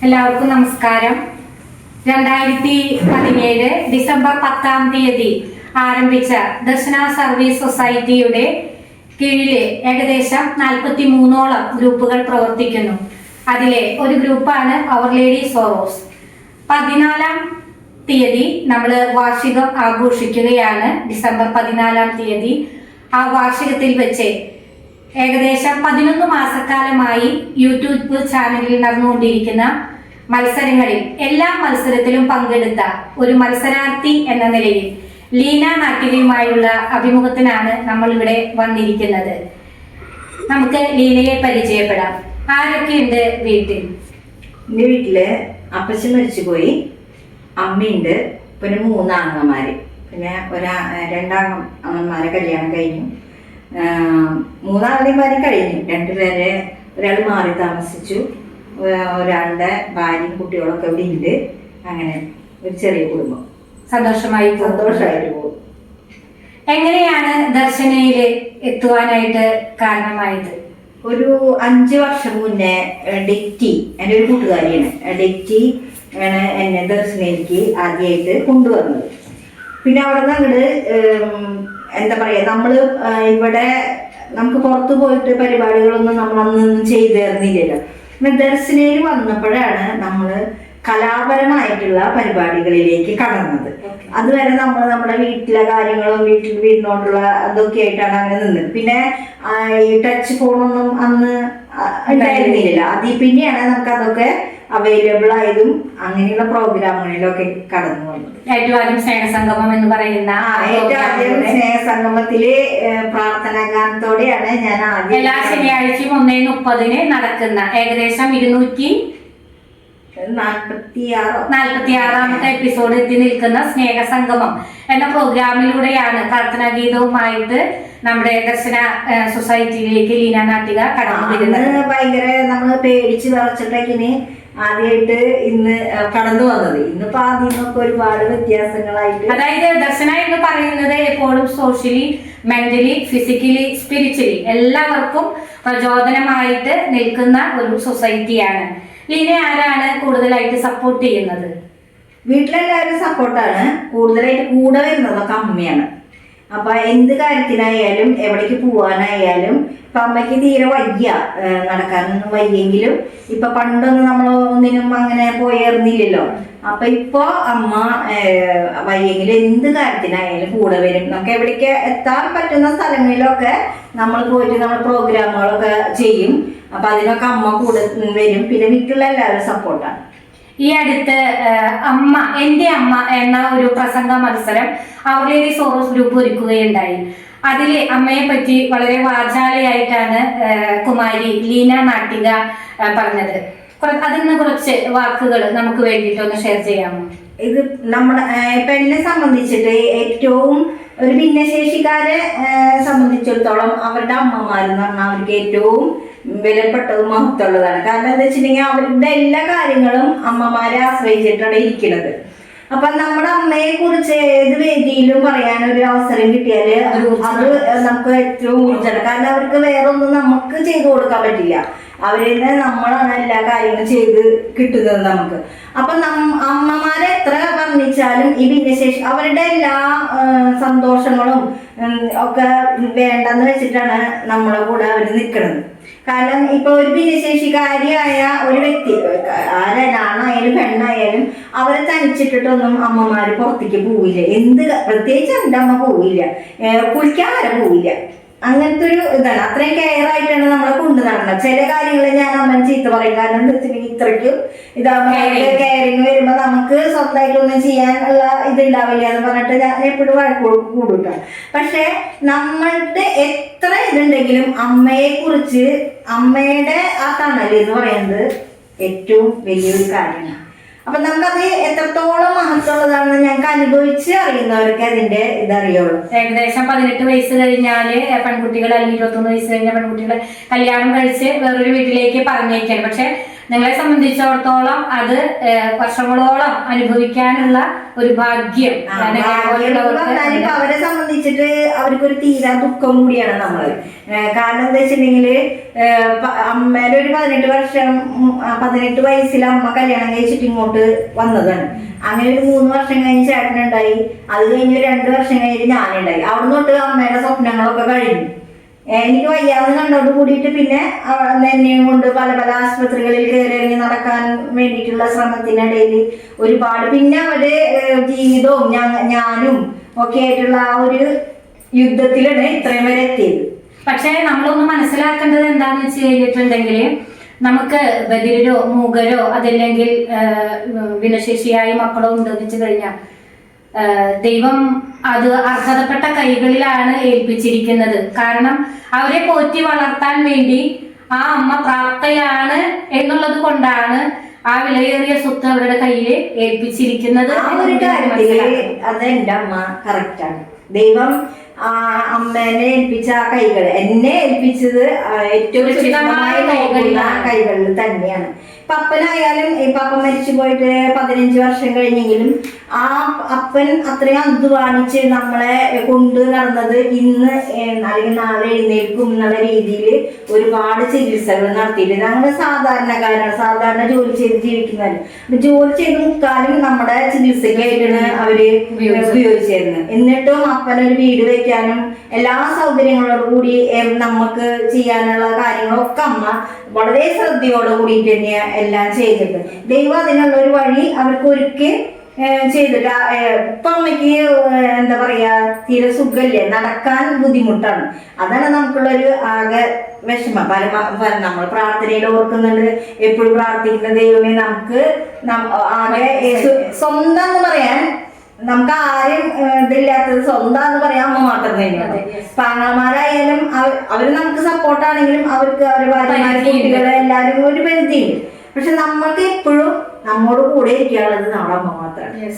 എല്ലാവർക്കും നമസ്കാരം. 2017 ഡിസംബർ 10 ആരംഭിച്ച ദർശന സർവീസ് സൊസൈറ്റിയുടെ കീഴില് ഏകദേശം 43ഓളം ഗ്രൂപ്പുകൾ പ്രവർത്തിക്കുന്നു. അതിലെ ഒരു ഗ്രൂപ്പാണ് അവർ ലേഡി സോറോസ്. 14 നമ്മൾ വാർഷികം ആഘോഷിക്കുകയാണ്. ഡിസംബർ 14 ആ വാർഷികത്തിൽ വെച്ച് ഏകദേശം 11 മാസക്കാലമായി യൂട്യൂബ് ചാനലിൽ നടന്നുകൊണ്ടിരിക്കുന്ന മത്സരങ്ങളിൽ എല്ലാ മത്സരത്തിലും പങ്കെടുത്ത ഒരു മത്സരാർത്ഥി എന്ന നിലയിൽ ലീന നാട്ടികയുമായുള്ള അഭിമുഖത്തിനാണ് നമ്മൾ ഇവിടെ വന്നിരിക്കുന്നത്. നമുക്ക് ലീനയെ പരിചയപ്പെടാം. ആരൊക്കെയുണ്ട് വീട്ടിൽ? എൻ്റെ വീട്ടില് അപ്പച്ചൻ മരിച്ചുപോയി, അമ്മയുണ്ട്, പിന്നെ 3 ആങ്ങളമാര്, പിന്നെ 2 ആങ്ങളമാരെ കല്യാണം കഴിഞ്ഞു. 3 ആങ്ങളമാരെ കഴിഞ്ഞു. 2 പേരെ, ഒരാൾ മാറി താമസിച്ചു, ഒരാളുടെ ഭാര്യയും കുട്ടികളൊക്കെ ഇവിടെ ഉണ്ട്. അങ്ങനെ ഒരു ചെറിയ കുടുംബം. സന്തോഷമായിട്ട് പോകും. എങ്ങനെയാണ് ദർശനയില് എത്തുവാനായിട്ട് കാരണമായത്? ഒരു 5 വർഷം മുന്നേ ഡെറ്റി, എൻ്റെ ഒരു കൂട്ടുകാരിയാണ്, ഡെറ്റി ആണ് എന്നെ ദർശനയിലേക്ക് ആദ്യമായിട്ട് കൊണ്ടുവന്നത്. പിന്നെ അവിടെ നിന്ന് അങ്ങോട്ട് എന്താ പറയുക, നമ്മൾ ഇവിടെ നമുക്ക് പുറത്ത് പോയിട്ട് പരിപാടികളൊന്നും നമ്മൾ അന്നൊന്നും ചെയ്തു തരുന്നില്ലല്ലോ. പിന്നെ ദർശനയിൽ വന്നപ്പോഴാണ് നമ്മൾ കലാപരമായിട്ടുള്ള പരിപാടികളിലേക്ക് കടന്നത്. അതുവരെ നമ്മൾ നമ്മുടെ വീട്ടിലെ കാര്യങ്ങളും വീടിനോടുള്ള അതൊക്കെ ആയിട്ടാണ് അങ്ങനെ നിന്നത്. പിന്നെ ഈ ടച്ച് ഫോണൊന്നും അന്ന് ഉണ്ടായിരുന്നില്ല. അതിൽ പിന്നെയാണ് നമുക്ക് അതൊക്കെ അവൈലബിൾ ആയതും അങ്ങനെയുള്ള പ്രോഗ്രാമുകളിലൊക്കെ കടന്നു വന്നത്. ഏറ്റവും ആദ്യം സ്നേഹസംഗമം എന്ന് പറയുന്ന സ്നേഹസംഗമത്തിലെ പ്രാർത്ഥനാ ഗാനത്തോടെയാണ് ഞാൻ ആദ്യം എല്ലാ ശനിയാഴ്ചയും 1:30 നടക്കുന്ന ഏകദേശം 246 എപ്പിസോഡ് എത്തി നിൽക്കുന്ന സ്നേഹസംഗമം എന്ന പ്രോഗ്രാമിലൂടെയാണ് പ്രാർത്ഥനാ ഗീതവുമായിട്ട് നമ്മുടെ ദർശന സൊസൈറ്റിയിലേക്ക് ലീന നാട്ടിക കടന്നു വരുന്നത്. ഭയങ്കര നമ്മൾ പേടിച്ച് വിറച്ചിട്ടേക്കിന് ആദ്യമായിട്ട് ഇന്ന് കടന്നു വന്നത്. ഇന്നിപ്പോ ആദ്യമൊക്കെ ഒരുപാട് വ്യത്യാസങ്ങളായിട്ട്, അതായത് ദർശന എന്ന് പറയുന്നത് എപ്പോഴും സോഷ്യലി, മെന്റലി, ഫിസിക്കലി, സ്പിരിച്വലി എല്ലാവർക്കും പ്രചോദനമായിട്ട് നിൽക്കുന്ന ഒരു സൊസൈറ്റിയാണ്. ലീന ആരാണ് കൂടുതലായിട്ട് സപ്പോർട്ട് ചെയ്യുന്നത്? വീട്ടിലെല്ലാവരും സപ്പോർട്ടാണ്. കൂടുതലായിട്ട് കൂടെ വരുന്നതൊക്കെ അമ്മയാണ്. അപ്പൊ എന്ത് കാര്യത്തിനായാലും എവിടേക്ക് പോവാനായാലും, ഇപ്പൊ അമ്മയ്ക്ക് തീരെ വയ്യ, നടക്കാനൊന്നും വയ്യെങ്കിലും ഇപ്പൊ പണ്ടൊന്നും നമ്മൾ ഒന്നിനും അങ്ങനെ പോയിരുന്നില്ലല്ലോ. അപ്പൊ ഇപ്പൊ അമ്മ വയ്യെങ്കിൽ എന്ത് കാര്യത്തിനായാലും കൂടെ വരും. നമുക്ക് എവിടേക്ക് എത്താൻ പറ്റുന്ന സ്ഥലങ്ങളിലൊക്കെ നമ്മൾ പോയിട്ട് നമ്മൾ പ്രോഗ്രാമുകളൊക്കെ ചെയ്യും. അപ്പൊ അതിനൊക്കെ അമ്മ കൂടെ വരും. പിന്നെ വീട്ടിലുള്ള എല്ലാവരും സപ്പോർട്ടാണ്. ഈ അടുത്ത് എന്റെ അമ്മ എന്ന ഒരു പ്രസംഗ മത്സരം അവർ ലേഡി സോറോസ് ഗ്രൂപ്പ് ഒരുക്കുകയുണ്ടായി. അതില് അമ്മയെ പറ്റി വളരെ വാചാലയായിട്ടാണ് കുമാരി ലീന നാട്ടിക പറഞ്ഞത്. അതിൽ നിന്ന് കുറച്ച് വാക്കുകൾ നമുക്ക് വേണ്ടിയിട്ട് ഒന്ന് ഷെയർ ചെയ്യാമോ? ഇത് നമ്മുടെ ഇപ്പൊ എന്നെ സംബന്ധിച്ചിട്ട് ഏറ്റവും ഒരു ഭിന്നശേഷിക്കാരെ സംബന്ധിച്ചിടത്തോളം അവരുടെ അമ്മമാരെന്ന് പറഞ്ഞാൽ അവർക്ക് ഏറ്റവും വിലപ്പെട്ടതും മഹത്വമുള്ളതാണ്. കാരണം എന്താ വെച്ചിട്ടുണ്ടെങ്കിൽ അവരുടെ എല്ലാ കാര്യങ്ങളും അമ്മമാരെ ആശ്രയിച്ചിട്ടാണ് ഇരിക്കുന്നത്. അപ്പൊ നമ്മുടെ അമ്മയെ കുറിച്ച് ഏത് വേദിയിലും പറയാനൊരു അവസരം കിട്ടിയാല് അത് നമുക്ക് ഏറ്റവും ഊർജ്ജമാണ്. കാരണം അവർക്ക് വേറെ ഒന്നും നമുക്ക് ചെയ്തു കൊടുക്കാൻ പറ്റില്ല. അവരെ നമ്മളാണ് എല്ലാ കാര്യങ്ങളും ചെയ്ത് കിട്ടുന്നത് നമുക്ക്. അപ്പൊ അമ്മമാരെ എത്ര വർണ്ണിച്ചാലും ഈ ഭിന്നശേഷി അവരുടെ എല്ലാ സന്തോഷങ്ങളും ഒക്കെ വേണ്ടെന്ന് വെച്ചിട്ടാണ് നമ്മളെ കൂടെ അവർ നിൽക്കുന്നത്. കാരണം ഇപ്പൊ ഒരു ഭിന്നശേഷിക്കാരിയായ ഒരു വ്യക്തി, ആരാണായാലും പെണ്ണായാലും, അവരെ തനിച്ചിട്ടിട്ടൊന്നും അമ്മമാര് പുറത്തേക്ക് പോവില്ല. പ്രത്യേകിച്ച് എൻ്റെ അമ്മ പോവില്ല, കുളിക്കാൻ വരെ പോവില്ല. അങ്ങനത്തെ ഒരു ഇതാണ്. അത്രയും കെയർ ആയിട്ടാണ് നമ്മളെ കൊണ്ടു നടന്നത്. ചില കാര്യങ്ങൾ ഞാൻ അമ്മ ചീത്ത പറയും. കാരണം എന്താ വെച്ചിട്ടുണ്ടെങ്കിൽ ഇത്രയ്ക്കും കെയറിങ് വരുമ്പോ നമുക്ക് സ്വന്തമായിട്ടൊന്നും ചെയ്യാനുള്ള ഇതുണ്ടാവില്ല എന്ന് പറഞ്ഞിട്ട് ഞാൻ എപ്പോഴും വഴക്ക് കൂടുട്ടാണ്. പക്ഷെ നമ്മളുടെ എത്ര ഇതുണ്ടെങ്കിലും അമ്മയെ കുറിച്ച്, അമ്മയുടെ ആ തണല് എന്ന് പറയുന്നത് ഏറ്റവും വലിയൊരു കാര്യമാണ്. അപ്പൊ നമുക്കത് എത്രത്തോളം മഹത്വമുള്ളതാണെന്ന് ഞങ്ങൾക്ക് അനുഭവിച്ച് അറിയുന്നവർക്ക് അതിന്റെ ഇതറിയുള്ളൂ. ഏകദേശം 18 വയസ്സ് കഴിഞ്ഞാല് പെൺകുട്ടികൾ, അല്ലെങ്കിൽ 21 വയസ്സ് കഴിഞ്ഞ പെൺകുട്ടികൾ കല്യാണം കഴിച്ച് വേറൊരു വീട്ടിലേക്ക് പറഞ്ഞേക്കാണ്. പക്ഷെ നിങ്ങളെ സംബന്ധിച്ചിടത്തോളം അത് വർഷങ്ങളോളം അനുഭവിക്കാനുള്ള ഒരു ഭാഗ്യം ഇപ്പൊ അവരെ സംബന്ധിച്ചിട്ട് അവർക്കൊരു തീരാ ദുഃഖം കൂടിയാണ് നമ്മള്. കാരണം എന്താ വെച്ചിട്ടുണ്ടെങ്കില് അമ്മേടെ ഒരു 18 വയസ്സിൽ അമ്മ കല്യാണം കഴിച്ചിട്ട് ഇങ്ങോട്ട് വന്നതാണ്. അങ്ങനെ ഒരു 3 വർഷം കഴിഞ്ഞ് ചേട്ടനുണ്ടായി. അത് കഴിഞ്ഞ് 2 വർഷം കഴിഞ്ഞ് ഞാനുണ്ടായി. അവിടെ തൊട്ട് അമ്മയുടെ സ്വപ്നങ്ങളൊക്കെ കഴിഞ്ഞു. എനിക്ക് വയ്യാന്ന് കണ്ടോട് കൂടിയിട്ട് പിന്നെ എന്നെയും കൊണ്ട് പല പല ആശുപത്രികളിൽ കയറി ഇറങ്ങി നടക്കാൻ വേണ്ടിയിട്ടുള്ള ശ്രമത്തിനിടയിൽ ഒരുപാട് പിന്നെ അവര് ജീവിതവും ഞാനും ഒക്കെ ആയിട്ടുള്ള ആ ഒരു യുദ്ധത്തിലാണ് ഇത്രയും വരെ എത്തിയത്. പക്ഷെ നമ്മളൊന്ന് മനസ്സിലാക്കേണ്ടത് എന്താന്ന് വെച്ച് കഴിഞ്ഞിട്ടുണ്ടെങ്കിൽ നമുക്ക് ബധിരരോ മൂകരോ അതല്ലെങ്കിൽ ഭിന്നശേഷിയായ മക്കളോ ഉണ്ടെന്ന് വെച്ച് കഴിഞ്ഞാൽ ദൈവം അത് അർഹതപ്പെട്ട കൈകളിലാണ് ഏൽപ്പിച്ചിരിക്കുന്നത്. കാരണം അവരെ പോറ്റി വളർത്താൻ വേണ്ടി ആ അമ്മ പ്രാപ്തയാണ് എന്നുള്ളത് കൊണ്ടാണ് ആ വിലയേറിയ സ്വത്ത് അവരുടെ കയ്യിൽ ഏൽപ്പിച്ചിരിക്കുന്നത്. ആ ഒരു കാര്യത്തില് അത് എൻ്റെ അമ്മ കറക്റ്റാണ്. ദൈവം അമ്മേനെ ഏൽപ്പിച്ച ആ കൈകൾ എന്നെ ഏൽപ്പിച്ചത് ഏറ്റവും സുരക്ഷിതമായ കൈകളിൽ തന്നെയാണ്. അപ്പനായാലും ഇപ്പൊ അപ്പൻ മരിച്ചു പോയിട്ട് 15 വർഷം കഴിഞ്ഞെങ്കിലും ആ അപ്പൻ അത്രയും അധ്വാനിച്ച് നമ്മളെ കൊണ്ട് നടന്നത് ഇന്ന് അല്ലെങ്കിൽ നാളെ എഴുന്നേൽക്കും എന്നുള്ള രീതിയിൽ ഒരുപാട് ചികിത്സകൾ നടത്തിയിട്ട് ഞങ്ങൾ സാധാരണക്കാരാണ്, സാധാരണ ജോലി ചെയ്ത് ജീവിക്കുന്നവര്. ജോലി ചെയ്ത് മുക്കാലും നമ്മുടെ ചികിത്സയ്ക്കായിട്ടാണ് അവര് ഉപയോഗിച്ചിരുന്നത്. എന്നിട്ടും അപ്പനൊരു വീട് വെക്കാനും എല്ലാ സൗകര്യങ്ങളോട് കൂടി നമുക്ക് ചെയ്യാനുള്ള കാര്യങ്ങളൊക്കെ അമ്മ വളരെ ശ്രദ്ധയോട് കൂടിയിട്ട് തന്നെയാണ് എല്ലാം ചെയ്തിട്ട് ദൈവം അതിനുള്ള ഒരു വഴി അവർക്ക് ഒരുക്കി ചെയ്തിട്ട് ഇപ്പൊ അമ്മയ്ക്ക് എന്താ പറയാ തീരെ സുഖമില്ലേ, നടക്കാൻ ബുദ്ധിമുട്ടാണ്. അതാണ് നമുക്കുള്ളൊരു ആകെ വിഷമം. നമ്മൾ പ്രാർത്ഥനയിൽ ഓർക്കുന്നുണ്ട്, എപ്പോഴും പ്രാർത്ഥിക്കുന്ന ദൈവമേ നമുക്ക് ആകെ സ്വന്തം എന്ന് പറയാൻ നമുക്ക് ആരും ഇതില്ലാത്തത് സ്വന്തം എന്ന് പറയാൻ അമ്മ മാത്രം തന്നെയാണ്. പാങ്ങന്മാരായാലും അവര് നമുക്ക് സപ്പോർട്ടാണെങ്കിലും അവർക്ക് അവരുടെ ഭാര്യമാര് കുട്ടികളെ എല്ലാവരും ഒരു പരിധിയുണ്ട്. പക്ഷെ നമ്മൾക്ക് എപ്പോഴും നമ്മോട് കൂടെ ഇരിക്കാനുള്ളത് നമ്മുടെ അമ്മ മാത്രമാണ്.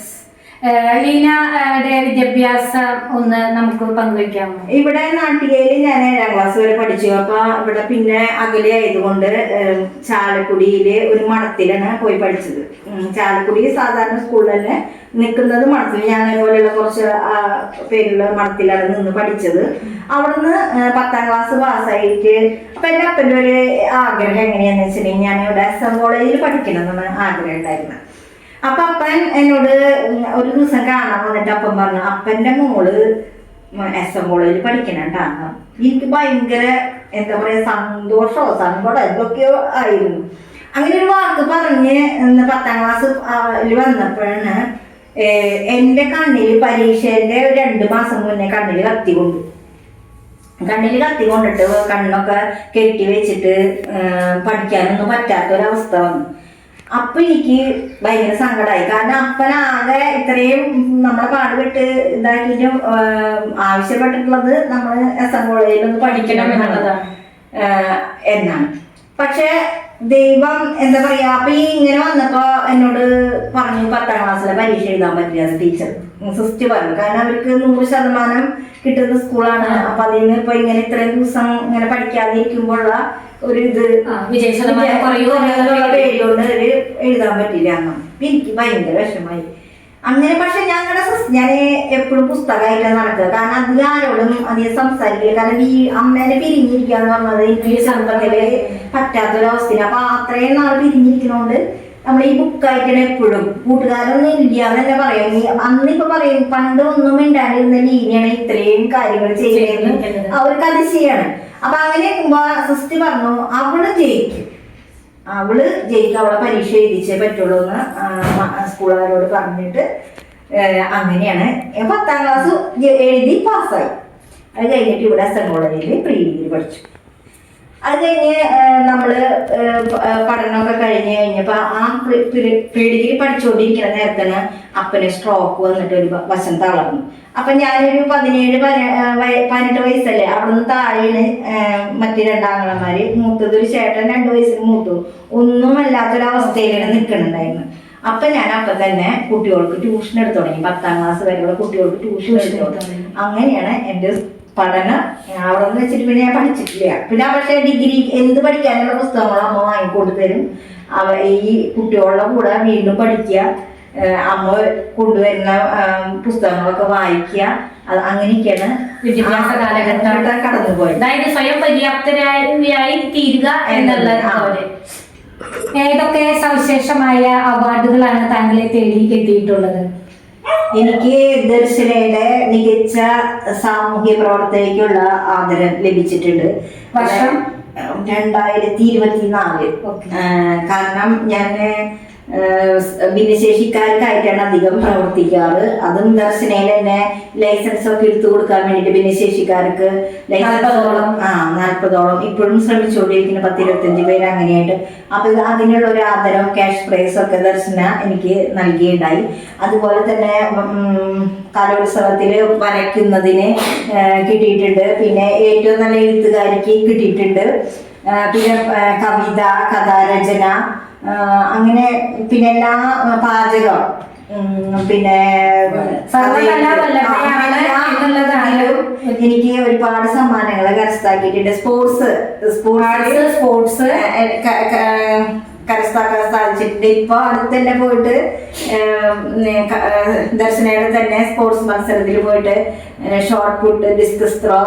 ലീനയുടെ വിദ്യാഭ്യാസം ഒന്ന് നമുക്ക് പങ്കുവയ്ക്കാമോ? ഇവിടെ നാട്ടികയില് ഞാൻ 7ാം ക്ലാസ് വരെ പഠിച്ചു. അപ്പൊ ഇവിടെ പിന്നെ അകലെ ആയതുകൊണ്ട് ചാലക്കുടിയില് ഒരു മഠത്തിലാണ് പോയി പഠിച്ചത്. ചാലക്കുടി സാധാരണ സ്കൂളിൽ തന്നെ നിൽക്കുന്നത് മഠത്തിൽ, ഞങ്ങളെ പോലെയുള്ള കുറച്ച് പേരുള്ള മഠത്തിലാണ് നിന്ന് പഠിച്ചത്. അവിടുന്ന് 10ാം ക്ലാസ് പാസ്സായിട്ട് അപ്പൊ എൻ്റെ അപ്പൻ്റെ ഒരു ആഗ്രഹം എങ്ങനെയാന്ന് വെച്ചിട്ടുണ്ടെങ്കിൽ ഞാൻ ഇവിടെ SM കോളേജിൽ പഠിക്കണം എന്നാണ് ആഗ്രഹം ഉണ്ടായിരുന്നത്. അപ്പൊ അപ്പൻ എന്നോട് ഒരു ദിവസം കാണാൻ വന്നിട്ട് അപ്പൻ പറഞ്ഞു, അപ്പന്റെ മോള് SM കോളേജിൽ പഠിക്കണണ്ടാന്ന്. എനിക്ക് ഭയങ്കര എന്താ പറയാ സന്തോഷമോ സങ്കടമോ എന്തൊക്കെയോ ആയിരുന്നു. അങ്ങനെ ഒരു വാക്ക് പറഞ്ഞ് 10ാം ക്ലാസ് വന്നപ്പോഴാണ് എൻ്റെ കണ്ണിൽ പരീക്ഷേന്റെ 2 മാസം മുന്നേ കണ്ണിൽ കത്തി കൊണ്ടിട്ട് കണ്ണൊക്കെ കെട്ടി വെച്ചിട്ട് പഠിക്കാനൊന്നും പറ്റാത്തൊരവസ്ഥ വന്നു. അപ്പൊ എനിക്ക് ഭയങ്കര സങ്കടമായി. കാരണം അപ്പനാകെ ഇത്രയും നമ്മളെ പാടുപെട്ട് ഇതാക്കിയിട്ടും ആവശ്യപ്പെട്ടിട്ടുള്ളത് നമ്മൾ SM കോളേജിൽ ഒന്ന് പഠിക്കണം എന്നുള്ളതാണ് എന്നാണ്. പക്ഷെ ദൈവം എന്താ പറയാ, അപ്പൊ ഈ ഇങ്ങനെ വന്നപ്പോ എന്നോട് പറഞ്ഞു 10ാം ക്ലാസ്സിലെ പരീക്ഷ എഴുതാൻ പറ്റില്ല ടീച്ചർ സിസ്റ്റർ പറഞ്ഞു. കാരണം അവർക്ക് 100% കിട്ടുന്ന സ്കൂളാണ്. അപ്പൊ അതിന് ഇപ്പൊ ഇങ്ങനെ ഇത്രയും ദിവസം ഇങ്ങനെ പഠിക്കാതിരിക്കുമ്പോഴുള്ള ഒരു ഇത് പേരുകൊണ്ട് എഴുതാൻ പറ്റില്ല എന്നാ. എനിക്ക് ഭയങ്കര വിഷമായി. അങ്ങനെ പക്ഷെ ഞാൻ എപ്പോഴും പുസ്തകമായിട്ടാണ് നടക്കുക. കാരണം അത് ആരോടും അധികം സംസാരിക്കില്ല. കാരണം ഈ അമ്മേനെ പിരിഞ്ഞിരിക്കുക എന്ന് പറഞ്ഞത് എനിക്ക് ചെറുപ്പത്തില് പറ്റാത്തൊരവസ്ഥയാണ്. അപ്പൊ അത്രയും നാൾ പിരിഞ്ഞിരിക്കുന്നോണ്ട് നമ്മൾ ഈ ബുക്കായിട്ടാണ് എപ്പോഴും. കൂട്ടുകാരൊന്നും ഇല്ല എന്ന് തന്നെ പറയാം. അന്നിപ്പോ പറയും പണ്ട് ഒന്നും മിണ്ടാണ്ടിരുന്ന ലീനയാണ് ഇത്രയും കാര്യങ്ങൾ ചെയ്യുന്നത്, അവർക്ക് അതിശയാണ്. അപ്പൊ അങ്ങനെ സിസ്റ്റർ പറഞ്ഞു അവള് ജയിക്കും, അവളെ പരീക്ഷ എഴുതിച്ചേ പറ്റുള്ളൂ എന്ന് സ്കൂളുകാരോട് പറഞ്ഞിട്ട് അങ്ങനെയാണ് 10ാം ക്ലാസ് എഴുതി പാസ്സായി. അത് കഴിഞ്ഞിട്ട് ഇവിടെ SM കോളേജിൽ പ്രീ ഡിഗ്രി പഠിച്ചു. അത് കഴിഞ്ഞ് നമ്മള് പഠനമൊക്കെ കഴിഞ്ഞപ്പോ ആ പ്രീ ഡിഗ്രി പഠിച്ചുകൊണ്ടിരിക്കുന്ന നേരത്തിന് അപ്പന് സ്ട്രോക്ക് വന്നിട്ട് ഒരു വശം തളർന്നു. അപ്പൊ ഞാനൊരു 17-18 വയസ്സല്ലേ. അവിടുന്ന് താഴെയാണ് മറ്റു 2 ആങ്ങളമാര്, മൂത്തത് ഒരു ചേട്ടൻ 2 വയസ്സിന് മൂത്തു. ഒന്നുമല്ലാത്തൊരവസ്ഥയിലാണ് നിൽക്കുന്നുണ്ടായിരുന്നു. അപ്പൊ ഞാൻ അപ്പൊ തന്നെ കുട്ടികൾക്ക് ട്യൂഷൻ എടുത്തു തുടങ്ങി. 10ാം ക്ലാസ് വരെയുള്ള കുട്ടികൾക്ക് ട്യൂഷൻ എടുത്തു തുടങ്ങി. അങ്ങനെയാണ് എൻ്റെ പഠനം അവിടെ നിന്ന് വെച്ചിട്ട് പിന്നെ ഞാൻ പഠിച്ചിട്ടില്ല. പിന്നെ പക്ഷേ ഡിഗ്രി എന്ത് പഠിക്കാനുള്ള പുസ്തകങ്ങളും അമ്മ വാങ്ങിക്കൊണ്ടു തരും. ഈ കുട്ടികളുടെ കൂടെ വീണ്ടും പഠിക്കുക, അമ്മ കൊണ്ടുവരുന്ന പുസ്തകങ്ങളൊക്കെ വായിക്കുക, അങ്ങനെയൊക്കെയാണ് വിദ്യാഭ്യാസ കാലഘട്ടം കടന്നുപോയത്. അതായത് സ്വയം പര്യാപ്തരായി തീരുക എന്നുള്ള പോലെ. ഏതൊക്കെ സവിശേഷമായ അവാർഡുകളാണ് താങ്കളെ തേടി എത്തിയിട്ടുള്ളത്? എനിക്ക് ദർശനയുടെ മികച്ച സാമൂഹ്യ പ്രവർത്തനയ്ക്കുള്ള ആദരം ലഭിച്ചിട്ടുണ്ട്. വർഷം 2024. കാരണം ഞാൻ ഭിന്നശേഷിക്കാർക്കായിട്ടാണ് അധികം പ്രവർത്തിക്കാറ്. അതും ദർശനയിൽ തന്നെ ലൈസൻസ് ഒക്കെ എടുത്തു കൊടുക്കാൻ വേണ്ടിട്ട് ഭിന്നശേഷിക്കാർക്ക് 40ഓളം ഇപ്പോഴും ശ്രമിച്ചുകൊണ്ടിരിക്കുന്ന 10-25 പേര് അങ്ങനെയായിട്ട്. അപ്പൊ അതിനുള്ള ഒരു ആദരവും ക്യാഷ് പ്രൈസ് ഒക്കെ ദർശന എനിക്ക് നൽകിയിട്ടുണ്ടായി. അതുപോലെ തന്നെ കലോത്സവത്തില് വരയ്ക്കുന്നതിന് കിട്ടിയിട്ടുണ്ട്. പിന്നെ ഏറ്റവും നല്ല എഴുത്തുകാരിക്ക് കിട്ടിയിട്ടുണ്ട്. പിന്നെ കവിത, കഥാരചന, അങ്ങനെ പിന്നെ എല്ലാ പാചകം, പിന്നെ എനിക്ക് ഒരുപാട് സമ്മാനങ്ങൾ കരസ്ഥമാക്കിയിട്ടുണ്ട്. സ്പോർട്സ് കരസ്ഥമാക്കാൻ സാധിച്ചിട്ടുണ്ട്. ഇപ്പൊ അടുത്ത് തന്നെ പോയിട്ട് ദർശനയുടെ തന്നെ സ്പോർട്സ് മത്സരത്തിൽ പോയിട്ട് shot put, discus throw,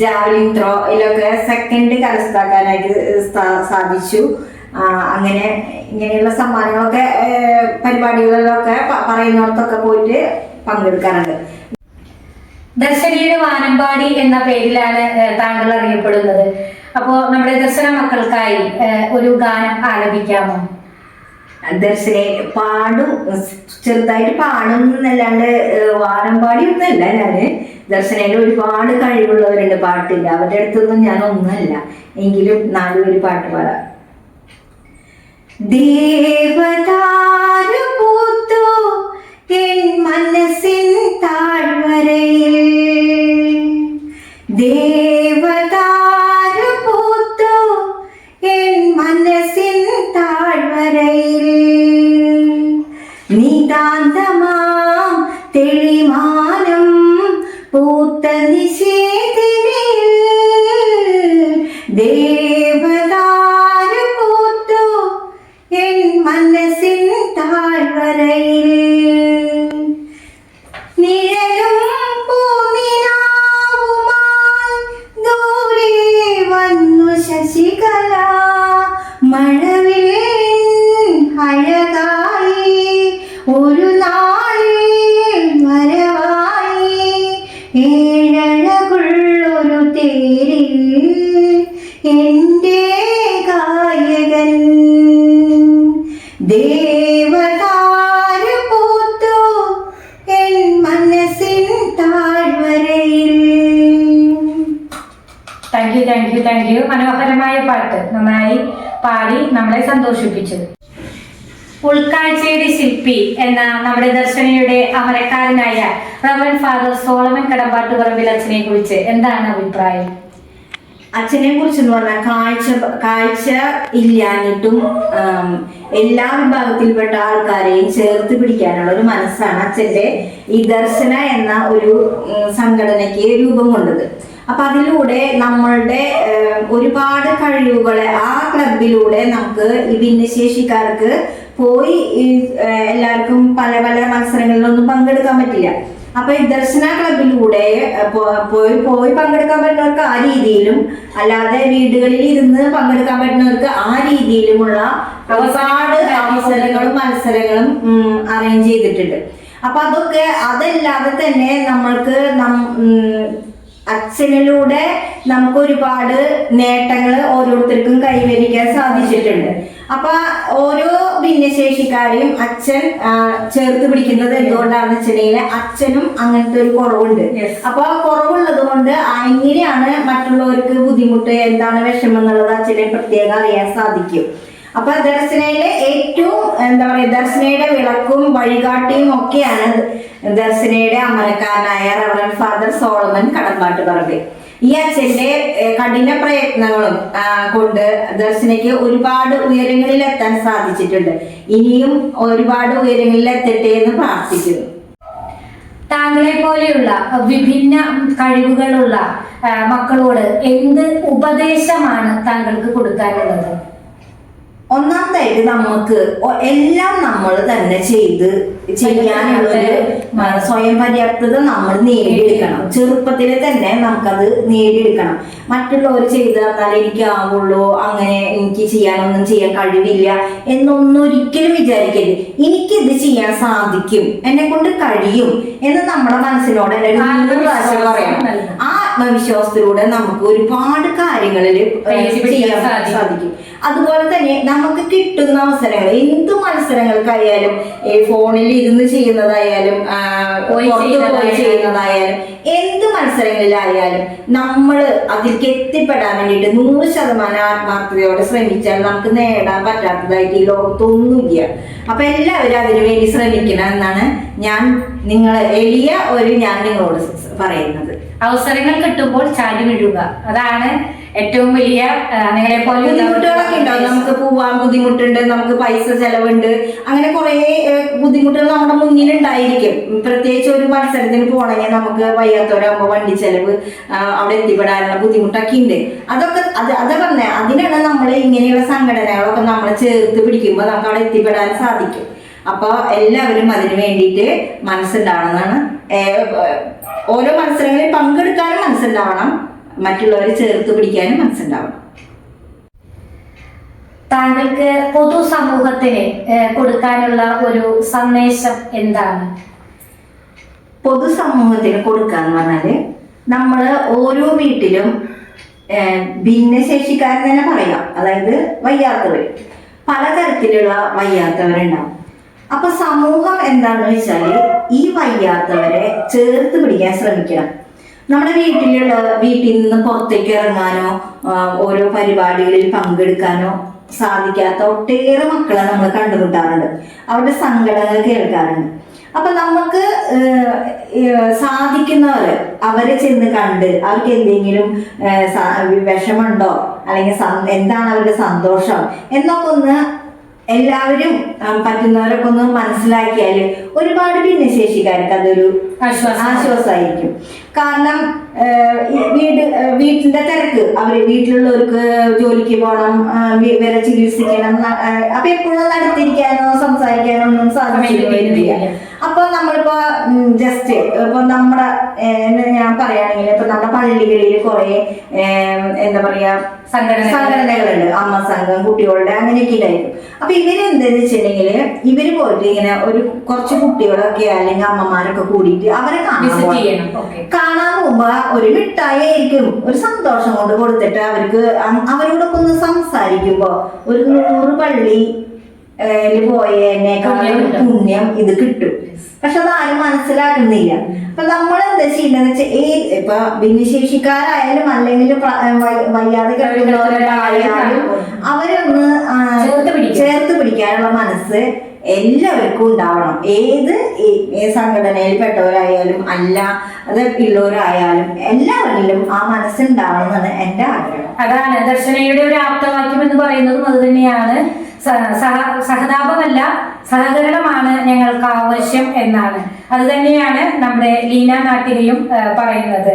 javelin throw ഇതിലൊക്കെ സെക്കൻഡ് കരസ്ഥമാക്കാനായിട്ട് സാധിച്ചു. അങ്ങനെ ഇങ്ങനെയുള്ള സമ്മാനങ്ങളൊക്കെ പരിപാടികളിലൊക്കെ പറയുന്നിടത്തൊക്കെ പോയിട്ട് പങ്കെടുക്കാറുണ്ട്. ദർശനയുടെ വാനമ്പാടി എന്ന പേരിലാണ് താങ്കൾ അറിയപ്പെടുന്നത്. അപ്പോ നമ്മുടെ ദർശന മക്കൾക്കായി ഒരു ഗാനം ആലപിക്കാമോ? ദർശന പാടും, ചെറുതായിട്ട് പാടും എന്നല്ലാണ്ട് വാനമ്പാടി ഒന്നല്ല. ഞാന് ദർശനയിൽ ഒരുപാട് കഴിവുള്ളവരുണ്ട് പാട്ടില്ല, അവരുടെ അടുത്തൊന്നും ഞാൻ ഒന്നല്ല. എങ്കിലും 4 പേര് പാട്ട് പാടാം. ദേവതാരു പൂത്തു എൻ മനസ്സിൻ താഴ്വരയിൽ, ദേവതാരു പൂത്തു എൻ മനസ്സിൻ താഴ്വരയിൽ, നിതാന്തമാം തെളിമാനം പൂത്ത നിശേതിനിൽ, ദേവതാരു പൂത്തു എൻ മനസ്സിൻ താഴ്വരയിൽ, നിഴലും പൂനിലാവുമായി ദൂരെ വന്നു ശശികല, മഴവില്ലിൻ അഴകായി ഒരു നാളിൽ വരവായി, ഏഴഴകുള്ളൊരു തേരിൽ എന്റെ ഗായകൻ, ദേവതാരു പൂത്തു എൻ മനസ്സിൻ താഴ്വരയിൽ. Thank you. മനോഹരമായ പാട്ട് നന്നായി പാടി നമ്മളെ സന്തോഷിപ്പിച്ചു. ഉൾക്കാഴ്ചയുടെ ശില്പി എന്ന നമ്മുടെ ദർശനയുടെ അമരക്കാരനായ റവറൻഡ് ഫാദർ സോളമൻ കടമ്പാട്ടുപറമ്പിൽ അച്ഛനെ കുറിച്ച് എന്താണ് അഭിപ്രായം? അച്ഛനെ കുറിച്ച് എന്ന് പറഞ്ഞാൽ കാഴ്ച ഇല്ലാഞ്ഞിട്ടും എല്ലാ വിഭാഗത്തിൽപ്പെട്ട ആൾക്കാരെയും ചേർത്ത് പിടിക്കാനുള്ള ഒരു മനസ്സാണ് അച്ഛൻ്റെ ഈ ദർശന എന്ന ഒരു സംഘടനയ്ക്ക് രൂപം കൊണ്ടത്. അപ്പൊ അതിലൂടെ നമ്മളുടെ ഒരുപാട് കഴിവുകളെ ആ ക്ലബിലൂടെ നമുക്ക് ഈ ഭിന്നശേഷിക്കാർക്ക് പോയി എല്ലാവർക്കും പല പല മത്സരങ്ങളിലൊന്നും പങ്കെടുക്കാൻ പറ്റില്ല. അപ്പൊ ഈ ദർശന ക്ലബിലൂടെ പോയി പങ്കെടുക്കാൻ പറ്റുന്നവർക്ക് ആ രീതിയിലും, അല്ലാതെ വീടുകളിൽ ഇരുന്ന് പങ്കെടുക്കാൻ പറ്റുന്നവർക്ക് ആ രീതിയിലുമുള്ള ഒരുപാട് അവസരങ്ങളും മത്സരങ്ങളും അറേഞ്ച് ചെയ്തിട്ടുണ്ട്. അപ്പൊ അതല്ലാതെ തന്നെ നമ്മൾക്ക് അച്ഛനിലൂടെ നമുക്ക് ഒരുപാട് നേട്ടങ്ങൾ ഓരോരുത്തർക്കും കൈവരിക്കാൻ സാധിച്ചിട്ടുണ്ട്. അപ്പൊ ഓരോ ഭിന്നശേഷിക്കാരെയും അച്ഛൻ ചേർത്ത് പിടിക്കുന്നത് എന്തുകൊണ്ടാണെന്ന് വെച്ചിട്ടുണ്ടെങ്കിൽ അച്ഛനും അങ്ങനത്തെ ഒരു കുറവുണ്ട്. അപ്പൊ ആ കുറവുള്ളത് കൊണ്ട് എങ്ങനെയാണ് മറ്റുള്ളവർക്ക് ബുദ്ധിമുട്ട്, എന്താണ് വിഷമം എന്നുള്ളത് അച്ഛനെ പ്രത്യേകം അറിയാൻ സാധിക്കും. അപ്പൊ ദർശനയിലെ ഏറ്റവും ദർശനയുടെ വിളക്കും വഴികാട്ടിയും ഒക്കെയാണ് ദർശനയുടെ അമരക്കാരനായ റവറൻഡ് ഫാദർ സോളമൻ കടമ്പാട്ടുപറമ്പിൽ. ഈ അച്ഛന്റെ കഠിന പ്രയത്നങ്ങളും കൊണ്ട് ദർശനയ്ക്ക് ഒരുപാട് ഉയരങ്ങളിൽ എത്താൻ സാധിച്ചിട്ടുണ്ട്. ഇനിയും ഒരുപാട് ഉയരങ്ങളിൽ എത്തട്ടെ എന്ന് പ്രാർത്ഥിക്കുന്നു. താങ്കളെ പോലെയുള്ള വിഭിന്ന കഴിവുകളുള്ള മക്കളോട് എന്ത് ഉപദേശമാണ് താങ്കൾക്ക് കൊടുക്കാനുള്ളത്? ഒന്നാമതായിട്ട് നമുക്ക് എല്ലാം നമ്മൾ തന്നെ ചെയ്യാനുള്ളൊരു സ്വയം പര്യാപ്തത നമ്മൾ നേടിയെടുക്കണം. ചെറുപ്പത്തിലെ തന്നെ നമുക്കത് നേടിയെടുക്കണം. മറ്റുള്ളവർ ചെയ്തു തന്നാൽ എനിക്ക് ആവുള്ളൂ, അങ്ങനെ എനിക്ക് ചെയ്യാൻ കഴിവില്ല എന്നൊന്നും ഒരിക്കലും വിചാരിക്കരുത്. എനിക്കിത് ചെയ്യാൻ സാധിക്കും, എന്നെ കൊണ്ട് കഴിയും എന്ന് നമ്മുടെ മനസ്സിനോട് 100 പ്രാവശ്യം പറയണം. ആ ആത്മവിശ്വാസത്തിലൂടെ നമുക്ക് ഒരുപാട് കാര്യങ്ങളിൽ ചെയ്യാൻ സാധിക്കും. അതുപോലെ തന്നെ നമുക്ക് കിട്ടുന്ന അവസരങ്ങൾ, എന്ത് മത്സരങ്ങൾക്കായാലും, ഫോണിൽ ഇരുന്ന് ചെയ്യുന്നതായാലും പോയി ചെയ്യുന്നതായാലും, എന്ത് മത്സരങ്ങളിലായാലും നമ്മൾ അതിലേക്ക് എത്തിപ്പെടാൻ വേണ്ടിയിട്ട് 100% ആത്മാർത്ഥതയോടെ ശ്രമിച്ചാൽ നമുക്ക് നേടാൻ പറ്റാത്തതായിട്ട് ഈ ലോകത്തൊന്നുമില്ല. അപ്പൊ എല്ലാവരും അതിനു വേണ്ടി ശ്രമിക്കണം എന്നാണ് ഞാൻ നിങ്ങളോട് പറയുന്നത്. അവസരങ്ങൾ കിട്ടുമ്പോൾ ചാടി വീഴുക, അതാണ് ഏറ്റവും വലിയ. നിങ്ങളെ പോലെ ബുദ്ധിമുട്ടുകളൊക്കെ ഉണ്ടാവും. നമുക്ക് പോവാൻ ബുദ്ധിമുട്ടുണ്ട്, നമുക്ക് പൈസ ചെലവുണ്ട്, അങ്ങനെ കുറെ ബുദ്ധിമുട്ടുകൾ നമ്മുടെ മുന്നിൽ ഉണ്ടായിരിക്കും. പ്രത്യേകിച്ച് ഒരു മത്സരത്തിന് പോകണമെങ്കിൽ നമുക്ക് വയ്യാത്തവരാകുമ്പോൾ വണ്ടി ചെലവ്, അവിടെ എത്തിപ്പെടാനുള്ള ബുദ്ധിമുട്ടൊക്കെ ഉണ്ട്. അതൊക്കെ അതിനാണ് നമ്മൾ ഇങ്ങനെയുള്ള സംഘടനകളൊക്കെ നമ്മൾ ചേർത്ത് പിടിക്കുമ്പോൾ നമുക്ക് അവിടെ എത്തിപ്പെടാൻ സാധിക്കും. അപ്പൊ എല്ലാവരും അതിന് വേണ്ടിയിട്ട് മനസ്സുണ്ടാവണമെന്നാണ്. ഓരോ മത്സരങ്ങളിൽ പങ്കെടുക്കാനും മനസ്സുണ്ടാവണം, മറ്റുള്ളവരെ ചേർത്ത് പിടിക്കാനും മനസ്സുണ്ടാവണം. താങ്കൾക്ക് പൊതുസമൂഹത്തിന് കൊടുക്കാനുള്ള ഒരു സന്ദേശം എന്താണ്? പൊതുസമൂഹത്തിന് കൊടുക്കാന്ന് പറഞ്ഞാല് നമ്മള് ഓരോ വീട്ടിലും ഭിന്നശേഷിക്കാരൻ തന്നെ പറയാം, അതായത് വയ്യാത്തവര്, പലതരത്തിലുള്ള വയ്യാത്തവരുണ്ടാവും. അപ്പൊ സമൂഹം എന്താണെന്ന് വെച്ചാല് ഈ വയ്യാത്തവരെ ചേർത്ത് പിടിക്കാൻ ശ്രമിക്കണം. നമ്മുടെ വീട്ടിൽ നിന്ന് പുറത്തേക്ക് ഇറങ്ങാനോ ഓരോ പരിപാടികളിൽ പങ്കെടുക്കാനോ സാധിക്കാത്ത ഒട്ടേറെ മക്കളെ നമ്മൾ കണ്ടുമുട്ടാറുണ്ട്. അവരുടെ സങ്കടങ്ങൾ കേൾക്കാറുണ്ട്. അപ്പൊ നമുക്ക് സാധിക്കുന്നവര് അവരെ ചെന്ന് കണ്ട് അവർക്ക് എന്തെങ്കിലും വിഷമുണ്ടോ, അല്ലെങ്കിൽ എന്താണ് അവരുടെ സന്തോഷം എന്നൊക്കെ ഒന്ന് എല്ലാവരും പറ്റുന്നവരൊക്കെ ഒന്ന് മനസ്സിലാക്കിയാൽ ഒരുപാട് ഭിന്നശേഷിക്കാർക്ക് അതൊരു ആശ്വാസമായിരിക്കും. കാരണം വീട്ടിന്റെ തിരക്ക്, വീട്ടിലുള്ളവർക്ക് ജോലിക്ക് പോകണം, ഇവരെ ചികിത്സിക്കണം, അപ്പൊ എപ്പോഴും നടത്തിരിക്കാനോ സംസാരിക്കാനോ ഒന്നും സാധിക്കില്ല. അപ്പൊ നമ്മളിപ്പോ ജസ്റ്റ് ഇപ്പൊ നമ്മുടെ ഞാൻ പറയുകയാണെങ്കിൽ ഇപ്പൊ നമ്മുടെ പള്ളികളിൽ കുറെ എന്താ പറയാ സംഘടനകളുണ്ട്, അമ്മ സംഘം, കുട്ടികളുടെ, അങ്ങനെയൊക്കെ ഉണ്ടായിരിക്കും. അപ്പൊ ഇവരെന്താന്ന് വെച്ചിട്ടുണ്ടെങ്കിൽ ഇവര് പോയിട്ട് ഇങ്ങനെ കുറച്ച് കുട്ടികളൊക്കെ അല്ലെങ്കിൽ അമ്മമാരൊക്കെ കൂടിയിട്ട് അവരെ കാണാൻ പോകുമ്പോ ഒരു മിഠായി ആയിരിക്കും ഒരു സന്തോഷം കൊണ്ട് കൊടുത്തിട്ട് അവരോടൊക്കെ ഒന്ന് സംസാരിക്കുമ്പോ ഒരു 100 പള്ളി പോയതിനേക്കാളും പുണ്യം ഇത് കിട്ടും. പക്ഷെ അതാരും മനസ്സിലാക്കുന്നില്ല. അപ്പൊ നമ്മൾ എന്താ ചെയ്യുന്നത് വെച്ചാൽ ഇപ്പൊ ഭിന്നശേഷിക്കാരായാലും അല്ലെങ്കിൽ വയ്യാതെ കഴിയുന്നവരായാലും അവരൊന്ന് ചേർത്ത് പിടിക്കാനുള്ള മനസ്സ് എല്ലാവർക്കും ഉണ്ടാവണം. ഏത് സംഘടനയിൽപ്പെട്ടവരായാലും അത് ഉള്ളവരായാലും എല്ലാവരിലും ആ മനസ്സുണ്ടാവണം എന്നാണ് എന്റെ ആഗ്രഹം. അതാണ് ദർശനയുടെ ഒരു ആപ്തവാക്യം എന്ന് പറയുന്നതും അത് തന്നെയാണ്. സഹതാപമല്ല സഹകരണമാണ് ഞങ്ങൾക്ക് ആവശ്യം എന്നാണ്. അത് തന്നെയാണ് നമ്മുടെ ലീന നാട്ടികയും പറയുന്നത്.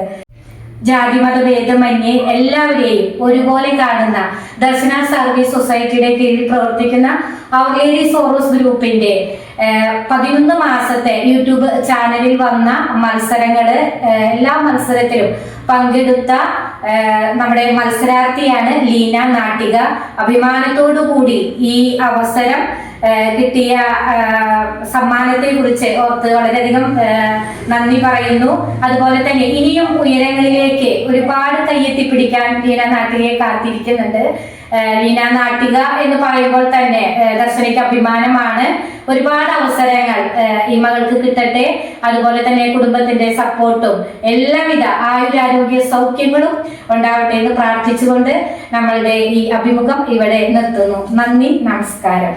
ജാതിമത ഭേദമന്യേ എല്ലാവരെയും ഒരുപോലെ കാണുന്ന ദർശന സർവീസ് സൊസൈറ്റിയുടെ കീഴിൽ പ്രവർത്തിക്കുന്ന അവർ ലേഡി സോറോസ് ഗ്രൂപ്പിന്റെ 11 മാസത്തെ യൂട്യൂബ് ചാനലിൽ വന്ന മത്സരങ്ങള്, എല്ലാ മത്സരത്തിലും പങ്കെടുത്ത നമ്മുടെ മത്സരാർത്ഥിയാണ് ലീന നാട്ടിക. അഭിമാനത്തോടു കൂടി ഈ അവസരം കിട്ടിയ സമ്മാനത്തെ കുറിച്ച് ഓർത്ത് വളരെയധികം നന്ദി പറയുന്നു. അതുപോലെ തന്നെ ഇനിയും ഉയരങ്ങളിലേക്ക് ഒരുപാട് കയ്യെത്തിപ്പിടിക്കാൻ ലീന നാട്ടികയെ കാത്തിരിക്കുന്നുണ്ട്. ലീന നാട്ടിക എന്ന് പറയുമ്പോൾ തന്നെ ദർശനയ്ക്ക് അഭിമാനമാണ്. ഒരുപാട് അവസരങ്ങൾ ഈ മകൾക്ക് കിട്ടട്ടെ. അതുപോലെ തന്നെ കുടുംബത്തിന്റെ സപ്പോർട്ടും എല്ലാവിധ ആയുരാരോഗ്യ സൗഖ്യങ്ങളും ഉണ്ടാവട്ടെ എന്ന് പ്രാർത്ഥിച്ചുകൊണ്ട് നമ്മളുടെ ഈ അഭിമുഖം ഇവിടെ നിർത്തുന്നു. നന്ദി, നമസ്കാരം.